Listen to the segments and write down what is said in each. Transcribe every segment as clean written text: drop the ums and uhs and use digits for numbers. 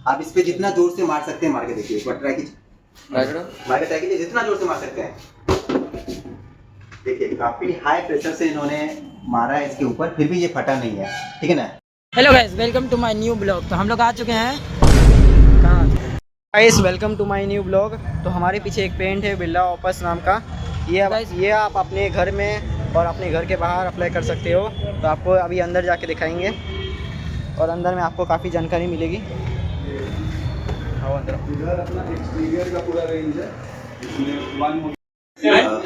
आप इस पे जितना जोर से मार सकते हैं मार के देखिए, एक बार ट्राई कीजिए, मार के ट्राई कीजिए, जितना जोर से मार सकते हैं। देखिए काफी हाई प्रेशर से इन्होंने मारा है इसके ऊपर, फिर भी ये फटा नहीं है, ठीक है ना। Hello guys, welcome to my new blog. तो हम लोग आ चुके हैं कहाँ guys, welcome to my new blog. तो हमारे पीछे एक पेंट है बिरला ऑपस नाम का। ये आप अपने घर में और अपने घर के बाहर अप्लाई कर सकते हो। तो आपको अभी अंदर जाके दिखाएंगे और अंदर में आपको काफ़ी जानकारी मिलेगी। आओ अंदर। इधर अपना एक्सटीरियर का पूरा रेंज है, इसमें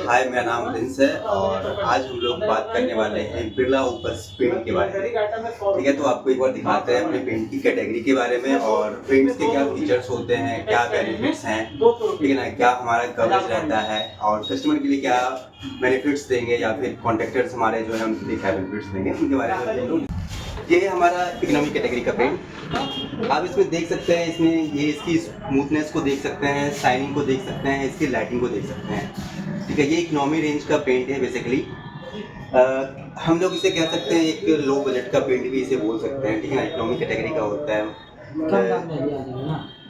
हाय, मेरा नाम प्रिंस है और आज हम लोग बात करने वाले हैं बिरला ऑपस पेंट के बारे में। ठीक है, तो आपको एक बार दिखाते हैं अपने पेंट की कैटेगरी के बारे में और पेंट्स के क्या फीचर्स होते हैं, क्या बेनिफिट्स हैं, ठीक है ना, क्या हमारा कवरेज रहता है और कस्टमर के लिए क्या बेनिफिट्स देंगे या फिर कॉन्ट्रैक्टर्स हमारे जो है उनके क्या बेनिफिट्स देंगे उनके बारे में हम लोग। ये है हमारा इकोनॉमी कैटेगरी का पेंट। आप इसमें देख सकते हैं, इसमें ये इसकी स्मूथनेस को देख सकते हैं, शाइनिंग को देख सकते हैं, इसकी लाइटिंग को देख सकते हैं। ठीक है, ये इकोनॉमी रेंज का पेंट है बेसिकली। हम लोग इसे कह सकते हैं एक लो बजट का पेंट भी इसे बोल सकते हैं, ठीक है ना। इकोनॉमी कैटेगरी का होता है,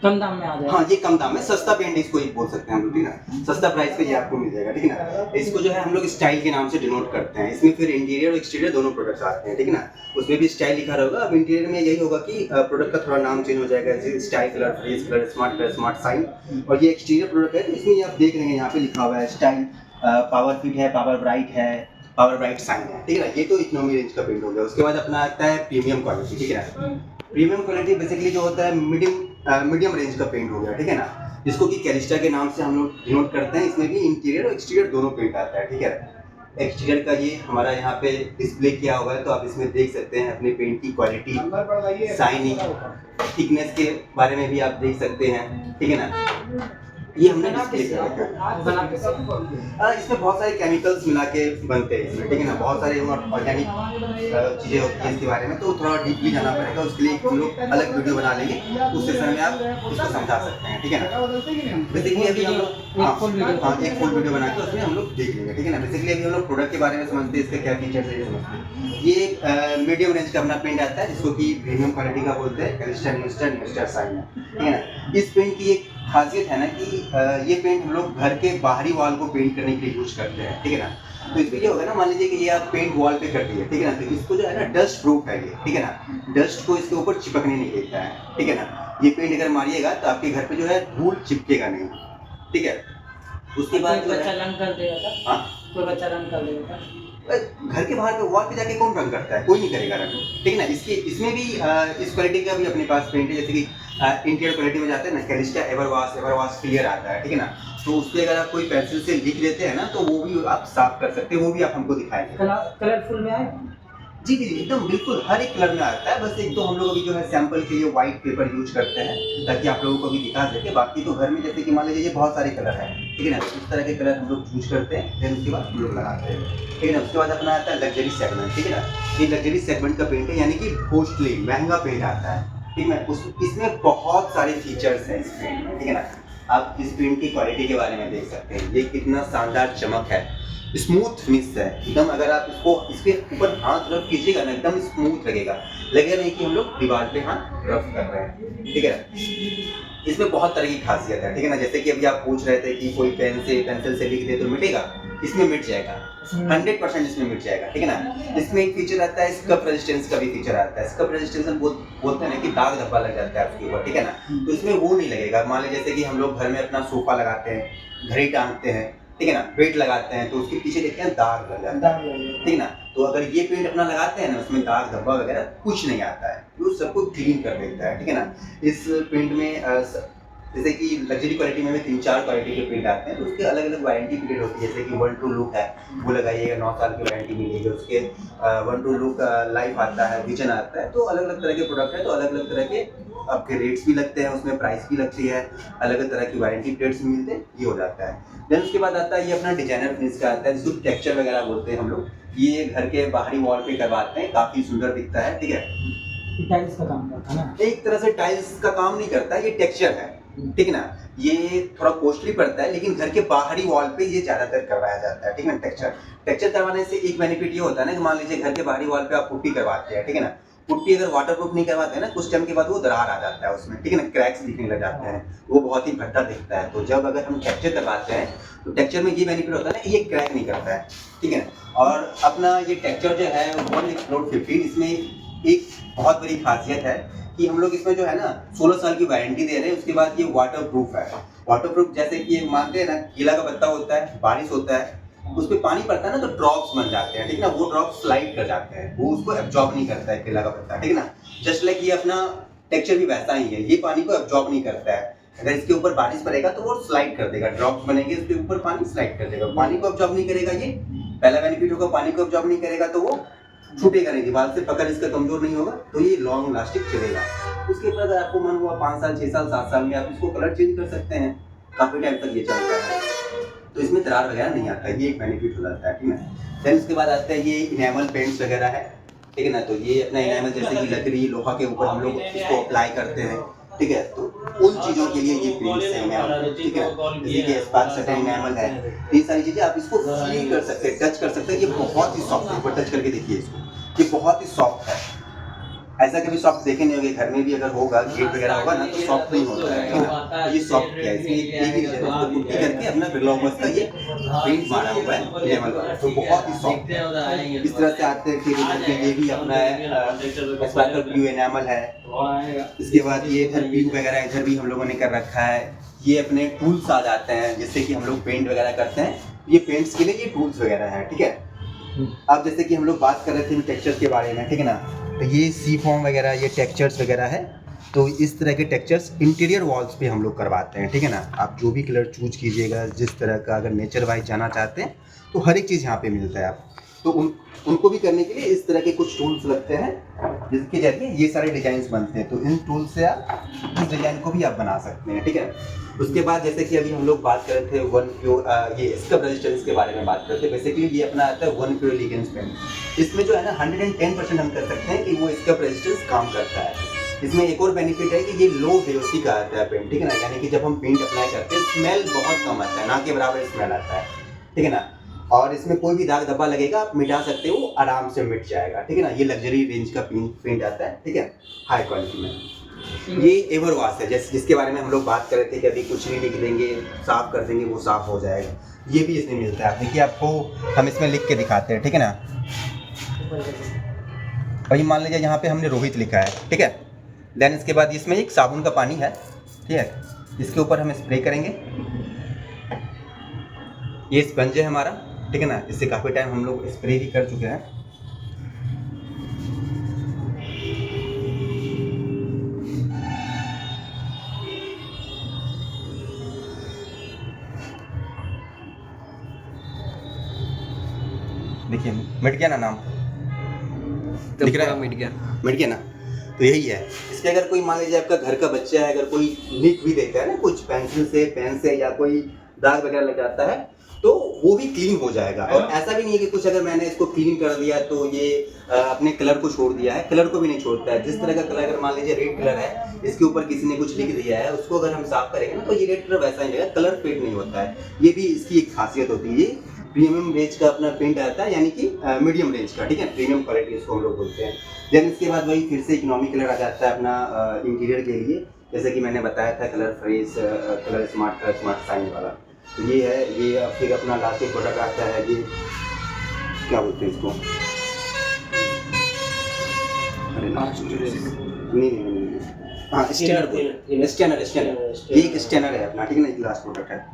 कम दाम में आ जाएगा। हाँ ये कम दाम में सस्ता पेंट इसको ही बोल सकते हैं हम लोग, ठीक है ना। सस्ता प्राइस पे ये आपको मिल जाएगा, ठीक है ना। इसको जो है हम लोग स्टाइल के नाम से डिनोट करते हैं। इसमें फिर इंटीरियर और एक्सटीरियर दोनों प्रोडक्ट्स आते हैं, ठीक है ना। उसमें भी स्टाइल लिखा रहेगा। अब इंटीरियर में यही होगा कि प्रोडक्ट का थोड़ा नाम चेंज हो जाएगा, जैसे style colour, fresh colour, smart shine. और ये एक्सटीरियर प्रोडक्ट है, इसमें ये आप देख लेंगे यहाँ पे लिखा हुआ है स्टाइल, पावर फिट है, पावर ब्राइट है, पावर ब्राइट साइन है, ठीक है ना। ये तो इकोनॉमी रेंज का पेंट हो गया। उसके बाद अपना आता है प्रीमियम क्वालिटी, ठीक है ना। प्रीमियम क्वालिटी बेसिकली जो होता है मीडियम रेंज का पेंट हो गया, ठीक है ना। जिसको कि कैलिस्टा के नाम से हम लोग डिनोट करते हैं। इसमें भी इंटीरियर और एक्सटीरियर दोनों पेंट आता है, ठीक है। एक्सटीरियर का ये हमारा यहाँ पे डिस्प्ले किया हुआ है, तो आप इसमें देख सकते हैं अपने पेंट की क्वालिटी, शाइनिंग, थिकनेस के बारे में भी आप देख सकते हैं, ठीक है ना। ये हमने डिस्प्ले कर रखा है। इसमें बहुत सारे केमिकल्स मिला के बनते हैं इसमें, ठीक है ना। बहुत सारे ऑर्गेनिक चीज़ें होती हैं इसके बारे में, तो थोड़ा डीपली जाना पड़ेगा। उसके लिए हम लोग अलग वीडियो बना लेंगे, उस सेशन में आप इसको समझा सकते हैं, ठीक है ना। बेसिकली अभी हम लोग एक फुल वीडियो बना के उसमें हम लोग देख लेंगे, ठीक है ना। बेसिकली अभी हम लोग प्रोडक्ट के बारे में समझते हैं, इसके क्या फीचर्स है ये समझते हैं। ये मीडियम रेंज का अपना पेंट आता है, जिसको कि प्रीमियम क्वालिटी का बोलते हैं, कैलिस्टा साइन है, ठीक है ना। इस पेंट की एक खासियत है ना कि ये पेंट हम लोग घर के बाहरी वॉल को पेंट करने के लिए यूज करते हैं, ठीक है ना। तो इसमें क्या होगा ना, मान लीजिए कि ये आप पेंट वॉल पे कर दिए, ठीक है ना, तो इसको जो है ना डस्ट प्रूफ है ये, ठीक है ना। डस्ट को इसके ऊपर चिपकने नहीं देता है, ठीक है ना। ये पेंट अगर मारिएगा तो आपके घर पे जो है धूल चिपकेगा नहीं, ठीक है। उसके बाद कोई बच्चा रंग कर देगा, हाँ कोई बच्चा रंग कर देगा। घर के बाहर पे वॉल पे जाके कौन रंग करता है, कोई नहीं करेगा रंग, ठीक है ना। इसमें भी इस क्वालिटी का भी अपने पास पेंट है, जैसे कि इंटीरियर क्वालिटी में जाते हैं ना, कैलिस्टा एवरवॉश क्लियर आता है, ठीक है ना। तो उस पर अगर आप कोई पेंसिल से लिख लेते हैं ना, तो वो भी आप साफ कर सकते हैं, वो भी आप हमको दिखाएंगे। कलरफुल में आए जी जी एकदम बिल्कुल हर एक कलर में आता है। बस एक तो हम लोग अभी जो है सैंपल के लिए व्हाइट पेपर यूज करते हैं, ताकि आप लोगों को भी दिखा सके। बाकी तो घर में जैसे कि मान लीजिए ये बहुत सारे कलर हैं, ठीक है ना, इस तरह के कलर हम लोग यूज करते हैं, फिर उसके बाद हम लोग लगाते हैं, ठीक है ना। उसके बाद अपना आता है लग्जरी सेगमेंट, ठीक है ना। ये लग्जरी सेगमेंट का पेंट है, यानी कि कॉस्टली महंगा पेंट आता है, ठीक है। इसमें बहुत सारे फीचर्स हैं इस पेंट में, ठीक है ना। आप इस पेंट की क्वालिटी के बारे में देख सकते हैं, ये कितना शानदार चमक है, स्मूथ फिनिश है एकदम। अगर आप इसको इसके ऊपर हाथ रफ कीजिएगा ना, एकदम स्मूथ लगेगा नहीं कि हम लोग दीवार पे हाथ रफ कर रहे हैं, ठीक है। इसमें बहुत तरह की खासियत है, ठीक है ना। जैसे कि अभी आप पूछ रहे थे कि कोई पेंसिल से लिख दे तो मिटेगा, इसमें मिट जाएगा, 100% इसमें मिट जाएगा, ठीक है ना। इसमें एक फीचर आता है स्कप रेजिस्टेंस का भी फीचर आता है। स्कप रेजिस्टेंस बोलते हैं ना कि दाग धब्बा लग जाता है उसके ऊपर, ठीक है ना। तो इसमें वो नहीं लगेगा। मान लीजिए जैसे कि हम लोग घर में अपना सोफा लगाते हैं, घड़ी टांगते हैं, ठीक है ना, बेड लगाते हैं, तो उसके पीछे देखते हैं दाग लग जाता है, ठीक है ना। तो अगर ये पेंट अपना लगाते हैं ना, उसमें दाग धब्बा वगैरह कुछ नहीं आता है, वो सबको क्लीन कर देता है, ठीक है ना। इस पेंट में जैसे कि लग्जरी क्वालिटी में 3-4 क्वालिटी के पेंट आते हैं, तो उसके अलग अलग वारंटी पीरियड होती है। जैसे कि 1 टू लुक है, वो लगाइएगा 9 साल की वारंटी मिलेगी। उसके 1 टू लुक लाइफ आता है, विजन आता है। तो अलग अलग तरह के प्रोडक्ट है, तो अलग अलग तरह के आपके रेट्स भी लगते हैं, उसमें प्राइस भी लगती है, अलग अलग तरह की वारंटी पीरियड्स मिलते हैं, ये हो जाता है। देन उसके बाद आता है ये अपना डिजाइनर फिनिश का आता है, जिसको टेक्सचर वगैरह बोलते हैं हम लोग। ये घर के बाहरी वॉल पे करवाते हैं, काफी सुंदर दिखता है, ठीक है। टाइल्स का काम करता है ना, एक तरह से टाइल्स का काम नहीं करता, ये टेक्सचर है, ठीक है ना। ये थोड़ा कॉस्टली पड़ता है, लेकिन घर के बाहरी वॉल पे ये ज्यादातर करवाया जाता है, ठीक है ना। टेक्सचर करवाने से एक बेनिफिट ये होता है ना कि मान लीजिए घर के बाहरी वॉल पे आप पुट्टी करवाते हैं, ठीक है ना, पुट्टी अगर वाटरप्रूफ नहीं करवाते हैं ना, कुछ टाइम के बाद वो दरार आ जाता है उसमें, ठीक है ना, क्रैक्स दिखने लग जाते हैं, वो बहुत ही भद्दा दिखता है। तो जब अगर हम टेक्सचर करवाते हैं तो टेक्सचर में ये बेनिफिट होता है ना, ये क्रैक नहीं करता है, ठीक है ना। और अपना ये टेक्सचर जो है 1 एक्सप्लोड 15, इसमें एक बहुत बड़ी खासियत है कि हम लोग इसमें जो है ना 16 साल की वारंटी दे रहे हैं। उसके बाद ये वाटरप्रूफ है। वाटरप्रूफ जैसे कि मानते हैं ना, केला का पत्ता होता है, बारिश होता है, उस पर पानी पड़ता है ना तो ड्रॉप्स बन जाते हैं, ठीक है ना, वो ड्रॉप्स स्लाइड कर जाते हैं, वो उसको एब्जॉर्ब नहीं करता है केला का पत्ता, ठीक है ना। जस्ट लाइक ये अपना टेक्सचर भी वैसा ही है, ये पानी को एब्जॉर्ब नहीं करता है। अगर इसके ऊपर बारिश पड़ेगा तो वो स्लाइड कर देगा, ड्रॉप्स बनेंगे उसके ऊपर, पानी स्लाइड कर देगा। पानी को एब्जॉर्ब नहीं करेगा, ये पहला बेनिफिट होगा। पानी को एब्जॉर्ब नहीं करेगा तो वो छूटेगा नहीं, दीवार से पकड़ इसका कमजोर नहीं होगा, तो ये लॉन्ग लास्टिंग चलेगा। उसके बाद अगर आपको मन हुआ 5 साल 6 साल 7 साल में आप इसको कलर चेंज कर सकते हैं, काफी टाइम तक ये चलता है, तो इसमें दरार वगैरह नहीं आता है, ये एक बेनिफिट हो जाता है, ठीक है। देन उसके बाद आता है ये इनेमल पेंट्स वगैरह है, ठीक है ना। तो ये अपना इनेमल जैसे कि लकड़ी लोहा के ऊपर हम लोग इसको अप्लाई करते हैं, ठीक है, तो उन चीज़ों के लिए ये पेंट्स है इनेमल, ठीक है, जैसे कि स्पार्क सटन इनेमल है, ये सारी चीज़ें आप इसको फील कर सकते हैं, टच कर सकते हैं। ये बहुत ही सॉफ्ट है, ऊपर टच करके देखिए इसको, ये बहुत ही सॉफ्ट है। ऐसा कभी सॉफ्ट देखे नहीं होंगे, घर में भी अगर होगा गेट वगैरह होगा ना तो सॉफ्ट नहीं होता है, ठीक ना। ये सॉफ्ट है, इसमें एक ही चीज़ है, पुट्टी करके अपना बिरला ऑफर्स का ये पेंट मारा हुआ है इनेमल का, तो बहुत ही सॉफ्ट है। इस तरह से आते हैं फिर इधर पे ये भी अपना है स्पार्कल ब्लू इनेमल है। इसके बाद ये इधर व्यू वगैरह इधर भी हम लोगों ने कर रखा है। ये अपने टूल्स आ जाते हैं, जिससे कि हम लोग पेंट वगैरह करते हैं, ये पेंट्स के लिए ये टूल्स वगैरह है, ठीक है। अब जैसे कि हम लोग बात कर रहे थे टेक्सचर्स के बारे में, ठीक है ना, तो ये सी फॉर्म वगैरह ये टेक्सचर्स वगैरह है। तो इस तरह के टेक्सचर्स इंटीरियर वॉल्स पे हम लोग करवाते हैं, ठीक है ना। आप जो भी कलर चूज कीजिएगा, जिस तरह का अगर नेचर वाइज जाना चाहते हैं तो हर एक चीज़ यहाँ पे मिलता है। आप तो उनको भी करने के लिए इस तरह के कुछ टूल्स लगते हैं, जिसके जरिए ये सारे डिजाइन बनते हैं। तो इन टूल्स से आप इस डिजाइन को भी आप बना सकते हैं, ठीक है। उसके बाद जैसे कि अभी हम लोग बात कर रहे थे वन प्योर ये स्क्रब रेजिस्टेंस के बारे में बात करते हैं। बेसिकली ये अपना आता है वन प्योर लिगेंस पेन। इसमें जो है ना 110% हम कर सकते हैं कि वो स्क्रब रेजिस्टेंस काम करता है। इसमें एक और बेनिफिट है कि ये लो वेलोसिटी का आता है पेंट, ठीक है ना, यानी कि जब हम पेंट अप्लाई करते हैं स्मेल बहुत कम आता है, ना के बराबर स्मेल आता है, ठीक है ना। और इसमें कोई भी दाग धब्बा लगेगा आप मिटा सकते हो, आराम से मिट जाएगा, ठीक है ना। ये लग्जरी रेंज का पेंट आता है, ठीक है, हाई क्वालिटी में। ये एवर वॉश है, जिसके बारे में हम लोग बात कर रहे थे कि अभी कुछ नहीं लिख देंगे, साफ कर देंगे, वो साफ हो जाएगा। ये भी इसमें मिलता है, देखिए आपको हम इसमें लिख के दिखाते हैं, ठीक है ना। और ये मान लीजिए यहाँ पे हमने रोहित लिखा है, ठीक है। देन इसके बाद इसमें एक साबुन का पानी है, ठीक है, इसके ऊपर हम स्प्रे करेंगे। ये स्पंज है हमारा, ठीक है ना, इससे काफ़ी टाइम हम लोग स्प्रे भी कर चुके हैं। देखिए मिट गया ना, नाम दिख रहा है, मिट गया ना। तो यही है। इसके अगर कोई मान लीजिए आपका घर का बच्चा है, अगर कोई लिख भी देता है ना कुछ पेंसिल से, पेन से, या कोई दाग वगैरह लग जाता है तो वो भी क्लीन हो जाएगा। और ऐसा भी नहीं है कि कुछ अगर मैंने इसको क्लीन कर दिया तो ये अपने कलर को छोड़ दिया है, कलर को भी नहीं छोड़ता है। जिस तरह का कलर अगर मान लीजिए रेड कलर है, इसके ऊपर किसी ने कुछ लिख दिया है, उसको अगर हम साफ करेंगे ना तो ये रेड कलर वैसा ही रहेगा, कलर फेड नहीं होता है। ये भी इसकी एक खासियत होती है। ये प्रीमियम रेंज का अपना पेंट आता है, यानी कि मीडियम रेंज का, ठीक है, प्रीमियम क्वालिटी इसको हम लोग बोलते हैं। देन इसके बाद वही फिर से इकोनॉमी कलर आ जाता है अपना इंटीरियर के लिए, जैसे कि मैंने बताया था colour fresh, colour smart shine वाला। तो ये है। ये फिर अपना लास्ट एक प्रोडक्ट आता है, ये क्या बोलते हैं इसको, अरे नहीं, हाँ स्टैनर। ये एक स्टैनर है अपना, ठीक है ना, एक लास्ट प्रोडक्ट है।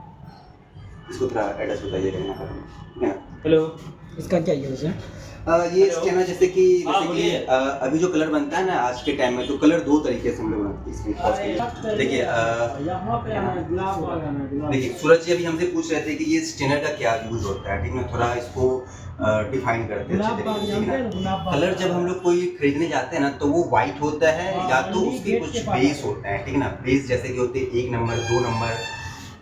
इसको थोड़ा एड्रेस बताइएगा। हेलो, इसका क्या यूज़ है? ये स्कैनर जैसे कि अभी जो कलर बनता है ना आज के टाइम में, तो कलर दो तरीके से हम लोग बनाते हैं इसमें। देखिए सूरज जी अभी हमसे पूछ रहे थे कि ये स्टेनर का क्या यूज होता है, ठीक है, थोड़ा इसको डिफाइन करते हैं अच्छे तरीके से ना। कलर जब हम लोग कोई खरीदने जाते हैं ना तो वो वाइट होता है, या तो उसके कुछ बेस होते हैं, ठीक है ना। बेस जैसे कि होते हैं 1 number, 2 number,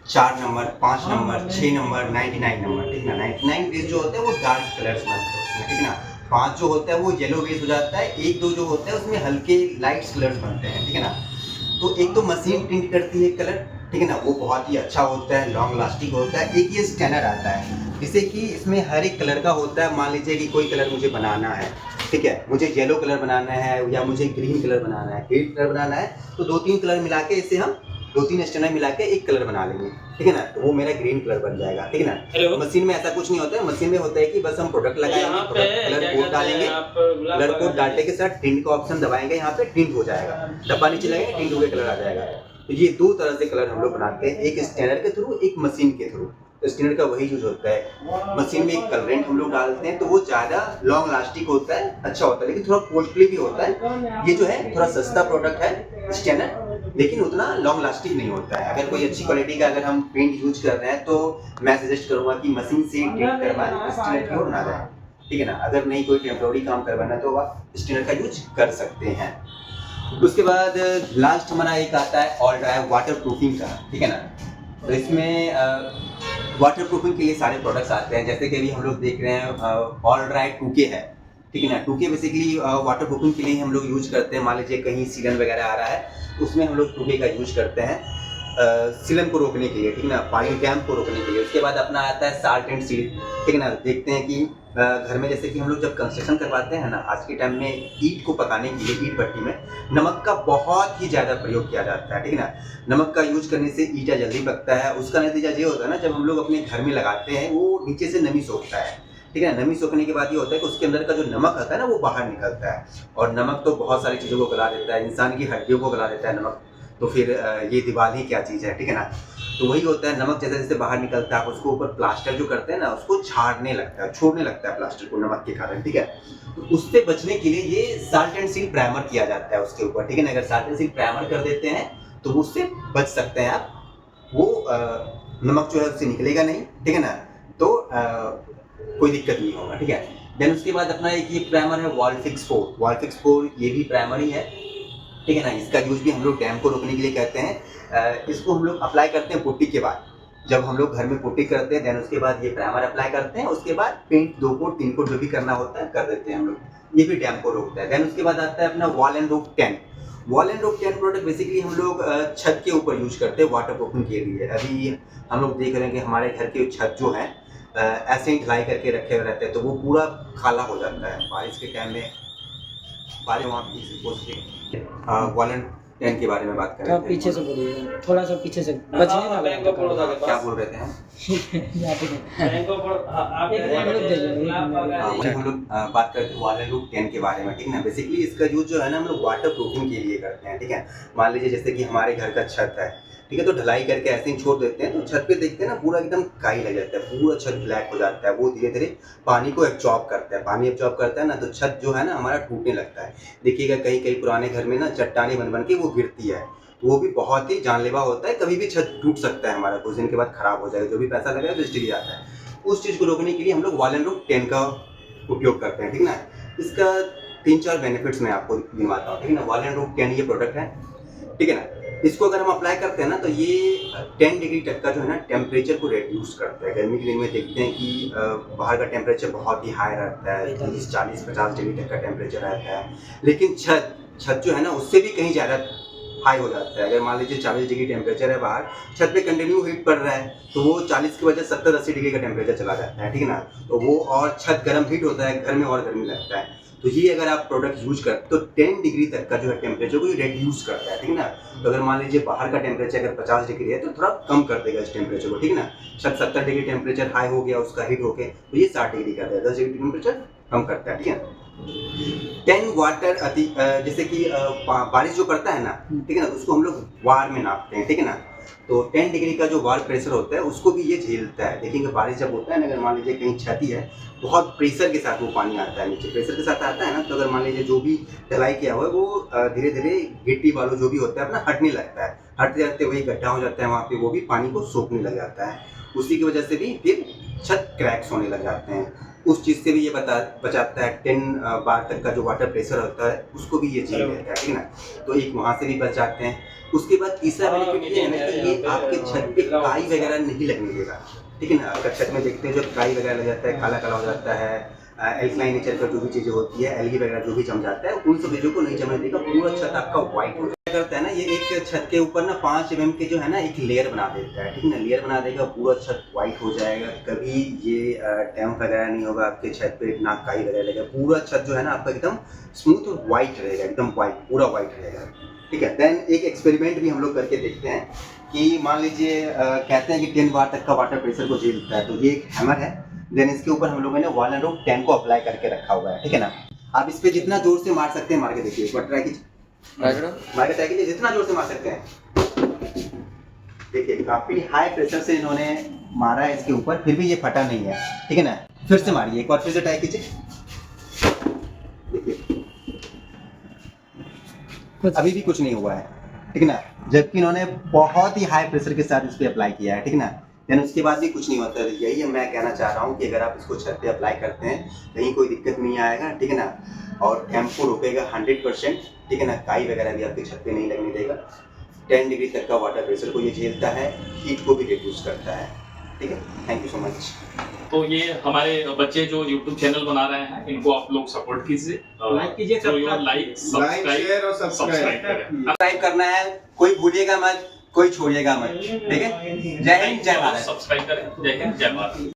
4 number, 5 number, 6 number, 99 number, ठीक है ना। 99 बेस जो होते हैं वो डार्क कलर्स बनते हैं उसमें, ठीक है ना। 5 जो होता है वो येलो बेस हो जाता है, 1, 2 जो होता है उसमें हल्के लाइट कलर्स बनते हैं, ठीक है ना। तो एक तो मशीन प्रिंट करती है कलर, ठीक है ना, वो बहुत ही अच्छा होता है, लॉन्ग लास्टिंग होता है। एक ये स्कैनर आता है, जिससे कि इसमें हर एक कलर का होता है। मान लीजिए कि कोई कलर मुझे बनाना है, ठीक है, मुझे येलो कलर बनाना है या मुझे ग्रीन कलर बनाना है, ग्रीन कलर बनाना है तो 2-3 कलर मिला के इसे हम 2-3 स्टेनर मिला के एक कलर बना लेंगे, ठीक है ना, तो वो मेरा ग्रीन कलर बन जाएगा, ठीक है ना। मशीन में ऐसा कुछ नहीं होता है, मशीन में होता है कि बस हम प्रोडक्ट लगाएंगे, कलर कोड डालेंगे, कलर कोड डालने के साथ टिंट का ऑप्शन दबाएंगे, यहाँ पे टिंट हो जाएगा, डब्बा नीचे लगेगा टिंट हो के कलर आ जाएगा। तो ये 2 तरह से कलर हम लोग बनाते हैं, एक स्टेनर के थ्रू, एक मशीन के थ्रू। तो स्टेनर का वही यूज होता है, मशीन में एक कलरेंट हम लोग डालते हैं तो वो ज़्यादा लॉन्ग लास्टिक होता है, अच्छा होता है, लेकिन थोड़ा कॉस्टली भी होता है। ये जो है थोड़ा सस्ता प्रोडक्ट है स्टेनर, लेकिन उतना लॉन्ग लास्टिक नहीं होता है। अगर कोई अच्छी क्वालिटी का अगर हम पेंट यूज कर रहे हैं तो मैं सजेस्ट करूँगा कि मशीन से ट्रीट करवाएं, स्टेनर की ओर ना जाए, ठीक है ना। अगर नहीं कोई टेम्प्रोरी काम करवाना है तो आप स्टेनर का यूज कर सकते हैं। उसके बाद लास्ट हमारा एक आता है ऑल ड्राई वाटर प्रूफिंग का, ठीक है ना। तो इसमें वाटर प्रूफिंग के लिए सारे प्रोडक्ट्स आते हैं, जैसे कि अभी हम लोग देख रहे हैं ऑल ड्राई 2K है, ठीक है ना। 2K बेसिकली वाटर प्रूफिंग के लिए हम लोग यूज करते हैं। मान लीजिए कहीं सीलन वगैरह आ रहा है उसमें हम लोग 2K का यूज करते हैं सीलन को रोकने के लिए, ठीक है ना, पानी डैम को रोकने के लिए। उसके बाद अपना आता है साल्ट एंड सीड, ठीक है ना। देखते हैं कि घर में जैसे कि हम लोग जब कंस्ट्रक्शन करवाते हैं ना, आज के टाइम में ईंट को पकाने के लिए ईंट भट्टी में नमक का बहुत ही ज़्यादा प्रयोग किया जाता है, ठीक है ना। नमक का यूज करने से ईंटा जल्दी पकता है। उसका नतीजा ये होता है ना, जब हम लोग अपने घर में लगाते हैं वो नीचे से नमी सोखता है, ठीक है ना। नमी सोखने के बाद ये होता है कि उसके अंदर का जो नमक आता है ना वो बाहर निकलता है, और नमक तो बहुत सारी चीज़ों को गला देता है, इंसान की हड्डियों को गला देता है नमक, तो फिर ये दीवार ही क्या चीज़ है, ठीक है ना। तो वही होता है, नमक जैसे जैसे बाहर निकलता है उसको ऊपर प्लास्टर जो करते हैं ना उसको झाड़ने लगता है, छोड़ने लगता है प्लास्टर को नमक के कारण, ठीक है। तो उससे बचने के लिए ये साल्ट एंड सील प्राइमर किया जाता है उसके ऊपर, ठीक है ना। अगर साल्ट एंड सील प्राइमर कर देते हैं तो उससे बच सकते हैं आप, वो नमक जो है उससे निकलेगा नहीं, ठीक है ना। तो कोई दिक्कत नहीं होगा, ठीक है। देन उसके बाद अपना एक ये प्राइमर है वॉलफिक्स 4, वॉलफिक्स 4 ये भी प्राइमर ही है, ठीक है ना। इसका यूज भी हम लोग डैम को रोकने के लिए करते हैं। इसको हम लोग अप्लाई करते हैं पुट्टी के बाद, जब हम लोग घर में पुट्टी करते हैं देन उसके बाद ये प्राइमर अप्लाई करते हैं, उसके बाद पेंट 2 कोट 3 कोट जो भी करना होता है कर देते हैं हम लोग। ये भी डैम को रोकता है। देन उसके बाद आता है अपना wall and roof 10। Wall and roof 10 product basically हम लोग छत के ऊपर यूज करते हैं वाटर प्रूफिंग के लिए। अभी हम लोग देख रहे हैं कि हमारे घर के छत जो है ऐसे ही ढलाई करके रखे हुए रहते हैं, तो वो पूरा काला हो जाता है बारिश के टाइम में। बारिश वहाँ वॉल एंड 10 के बारे में बात कर रहे थे। पीछे से बोलिए, थोड़ा सा पीछे से बचने वाला है। क्या बोल रहे थे हम? हम लोग बात करते हैं वॉल एंड रूफ 10 के बारे में, ठीक है ना। बेसिकली इसका यूज जो है ना हम लोग वाटर प्रूफिंग के लिए करते हैं, ठीक है। मान लीजिए जैसे कि हमारे घर का छत है, ठीक है, तो ढलाई करके ऐसे ही छोड़ देते हैं तो छत पे देखते हैं ना पूरा एकदम काई लग जाता है, पूरा छत ब्लैक हो जाता है। वो धीरे धीरे पानी को एब्जॉर्ब करता है, पानी एब्जॉर्ब करता है ना, तो छत जो है ना हमारा टूटने लगता है। देखिएगा कहीं कहीं पुराने घर में ना चट्टाने बन बन के वो गिरती है, तो वो भी बहुत ही जानलेवा होता है। कभी भी छत टूट सकता है हमारा, कुछ दिन के बाद खराब हो जाएगा, जो भी पैसा लगेगा तो स्टील जाता है। उस चीज़ को रोकने के लिए हम लोग वॉल एंड रूफ 10 का उपयोग करते हैं, ठीक ना। इसका 3-4 बेनिफिट्स मैं आपको गिनवाता हूँ, ठीक है ना। वॉल एंड रूफ 10 ये प्रोडक्ट है, ठीक है ना। इसको अगर हम अप्लाई करते हैं ना तो ये 10 डिग्री तक का जो है ना टेम्परेचर को रिड्यूस करता है। गर्मी के दिन में देखते हैं कि बाहर का टेम्परेचर बहुत ही हाई रहता है, 30-40-50 डिग्री तक का टेम्परेचर रहता है, लेकिन छत जो है ना उससे भी कहीं ज़्यादा हाई हो जाता है। अगर मान लीजिए 40 डिग्री टेम्परेचर है बाहर, छत पे कंटिन्यू हीट पड़ रहा है तो वो 40 की वजह 70-80 डिग्री का टेम्परेचर चला जाता है, ठीक है ना। तो वो और छत गर्म हीट होता है, घर में और गर्मी लगता है। तो ये अगर आप प्रोडक्ट यूज करते तो 10 डिग्री तक का जो है टेम्परेचर को ये रिड्यूस करता है, ठीक है ना। तो अगर मान लीजिए बाहर का टेम्परेचर अगर 50 डिग्री है तो थोड़ा कम कर देगा इस टेम्परेचर को, ठीक है ना। 70 डिग्री टेम्परेचर हाई हो गया उसका हीट होके, तो ये 60 डिग्री करता है, 10 डिग्री टेम्परेचर कम करता है, ठीक है। 10 वाटर जैसे कि बारिश जो पड़ता है ना, ठीक है ना, उसको हम लोग वार में नापते हैं, ठीक है ना। तो 10 डिग्री का जो वार प्रेशर होता है उसको भी ये झेलता है। देखिए बारिश जब होता है ना, अगर मान लीजिए कहीं छत है बहुत प्रेशर के साथ वो पानी आता है नीचे, प्रेशर के साथ आता है ना, तो अगर मान लीजिए जो भी ढलाई किया हुआ है वो धीरे धीरे गिट्टी वालों जो भी होता है अपना हटने लगता है, हटते जाते वही गड्ढा हो जाता है वहाँ पे, वो भी पानी को सोखने लग जाता है। उसी की वजह से भी फिर छत क्रैक्स होने लग जाते हैं। उस चीज़ से भी ये बचाता है। 10 बार तक का जो वाटर प्रेशर होता है उसको भी ये झेल लेता है, ठीक है ना। तो एक वहाँ से भी बच जाते हैं। उसके बाद तीसरा बेनिफिट ये है ना कि ये आपके छत पे काई वगैरह नहीं लगने देगा, ठीक है ना। अगर छत में देखते हैं जब काई वगैरह लग जाता है, काला काला हो जाता है, एल्कलाइन नेचर का जो भी चीज़ें होती है, एलगी वगैरह जो भी जम जाता है, उन सब चीज़ों को नहीं जमने देगा, पूरा छत आपका व्हाइट हो जाएगा। क्या करता है ना, ये एक छत के ऊपर ना 5 mm के जो है ना एक लेयर बना देता है, ठीक है ना। लेयर बना देगा, पूरा छत वाइट हो जाएगा, कभी ये डैम्प वगैरह नहीं होगा आपके छत पे, ना काई वगैरह लगेगा, पूरा छत जो है ना आपका एकदम स्मूथ और वाइट रहेगा, एकदम वाइट, पूरा वाइट रहेगा, ठीक है। देन एक एक्सपेरिमेंट भी हम लोग करके देखते हैं कि मान लीजिए कहते हैं कि 10 बार तक का वाटर प्रेशर को झेलता है, तो ये एक हैमर है। देन इसके ऊपर हम लोगों ने 1 and 10 को अप्लाई करके रखा हुआ है, ठीक है ना। आप इस पे जितना जोर से मार सकते हैं मार के देखिए, एक बार ट्राई कीजिए, मार के ट्राई कीजिए, जितना जोर से मार सकते हैं। देखिए काफी हाई प्रेशर से इन्होंने मारा है इसके ऊपर, फिर भी ये फटा नहीं है, ठीक है ना। फिर से मारिए, एक बार फिर से ट्राई कीजिए, देखिए अभी भी कुछ नहीं हुआ है, ठीक है ना। जबकि इन्होंने बहुत ही हाई प्रेशर के साथ इस पे अप्लाई किया है, ठीक है ना। देन उसके बाद भी कुछ नहीं होता। यही मैं कहना चाह रहा हूँ कि अगर आप इसको छत पे अप्लाई करते हैं कहीं कोई दिक्कत नहीं आएगा, ठीक है ना। और डैम्प को रोकेगा 100%, ठीक है ना। काई वगैरह भी आपकी छत पे नहीं लगने देगा। 10 डिग्री तक का वाटर प्रेशर को ये झेलता है, हीट को भी रिड्यूस करता है, ठीक है। Thank you so much. तो ये हमारे बच्चे जो YouTube चैनल बना रहे हैं, इनको आप लोग सपोर्ट कीजिए, लाइक कीजिए, लाइक शेयर और सब्सक्राइब करें। सब्सक्राइब करना है, कोई भूलिएगा मत, कोई छोड़िएगा मत, ठीक है। जय हिंद, जय भारत। सब्सक्राइब करें। जय हिंद, जय भारत।